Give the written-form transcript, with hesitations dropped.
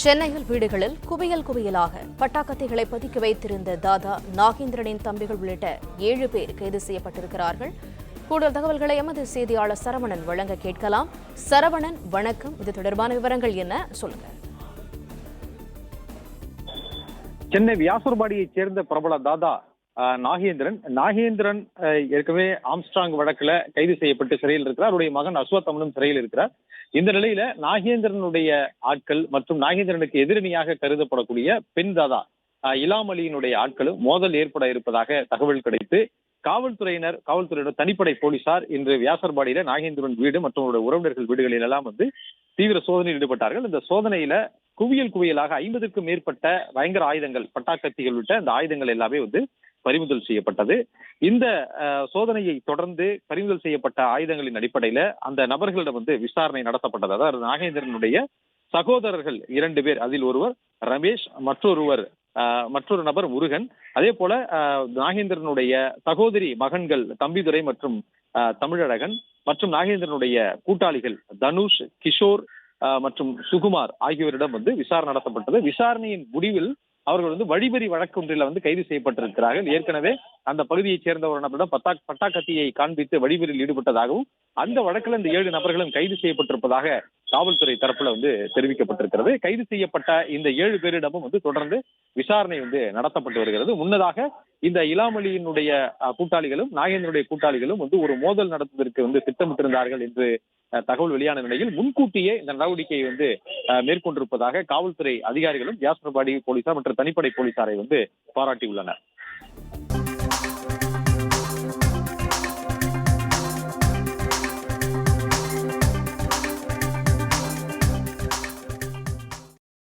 சென்னையில் வீடுகளில் குவியல் குவியலாக பட்டாக்கத்திகளை பதுக்கி வைத்திருந்த தாதா நாகேந்திரனின் தம்பிகள் உள்ளிட்ட 7 பேர் கைது செய்யப்பட்டிருக்கிறார்கள். கூடுதல் தகவல்களை எமது செய்தியாளர் சரவணன் வழங்க கேட்கலாம். சரவணன், வணக்கம். இது தொடர்பான விவரங்கள் என்ன, சொல்லுங்க. சென்னை வியாசர்பாடியைச் சேர்ந்த பிரபல தாதா நாகேந்திரன் ஏற்கனவே ஆம்ஸ்ட்ராங் வழக்குல கைது செய்யப்பட்டு சிறையில் இருக்கிறார். அவருடைய மகன் அஸ்வத்தமனும் சிறையில் இருக்கிறார். இந்த நிலையில நாகேந்திரனுடைய ஆட்கள் மற்றும் நாகேந்திரனுக்கு எதிரணியாக கருதப்படக்கூடிய பெண் தாதா இலாம் அலியினுடைய ஆட்களும் மோதல் ஏற்பட இருப்பதாக தகவல் கிடைத்து காவல்துறையினர் தனிப்படை போலீசார் இன்று வியாசர்பாடியில நாகேந்திரன் வீடு மற்றும் அவருடைய உறவினர்கள் வீடுகளில் எல்லாம் தீவிர சோதனையில் ஈடுபட்டார்கள். இந்த சோதனையில குவியலாக 50க்கும் மேற்பட்ட பயங்கர ஆயுதங்கள், பட்டாக்கத்திகள் உள்ளிட்ட அந்த ஆயுதங்கள் எல்லாமே பறிமுதல் செய்யப்பட்டது. இந்த சோதனையை தொடர்ந்து பறிமுதல் செய்யப்பட்ட ஆயுதங்களின் அடிப்படையில அந்த நபர்களிடம் விசாரணை நடத்தப்பட்டது. அதாவது நாகேந்திரனுடைய சகோதரர்கள் 2 பேர், அதில் ஒருவர் ரமேஷ், மற்றொரு நபர் முருகன், அதே போல நாகேந்திரனுடைய சகோதரி மகன்கள் தம்பிதுரை மற்றும் தமிழழகன் மற்றும் நாகேந்திரனுடைய கூட்டாளிகள் தனுஷ், கிஷோர் மற்றும் சுகுமார் ஆகியோரிடம் விசாரணை நடத்தப்பட்டது. விசாரணையின் முடிவில் அவர்கள் வழிபறி வழக்கு ஒன்றில் கைது செய்யப்பட்டிருக்கிறார்கள். ஏற்கனவே அந்த பகுதியைச் சேர்ந்த ஒரு நபரிடம் பட்டாக்கத்தியை காண்பித்து வழிபறியில் ஈடுபட்டதாகவும் அந்த வழக்கில் இந்த 7 நபர்களும் கைது செய்யப்பட்டிருப்பதாக காவல்துறை தரப்புல தெரிவிக்கப்பட்டிருக்கிறது. கைது செய்யப்பட்ட இந்த 7 பேரிடமும் தொடர்ந்து விசாரணை நடத்தப்பட்டு வருகிறது. முன்னதாக இந்த இலாம் அலியினுடைய கூட்டாளிகளும் நாகேந்திரனுடைய கூட்டாளிகளும் ஒரு மோதல் நடத்துவதற்கு திட்டமிட்டிருந்தார்கள் என்று தகவல் வெளியான நிலையில் முன்கூட்டியே இந்த நடவடிக்கையை மேற்கொண்டிருப்பதாக காவல்துறை அதிகாரிகளும் வியாசர்பாடி போலீசார் மற்றும் தனிப்படை போலீசாரை பாராட்டியுள்ளனர்.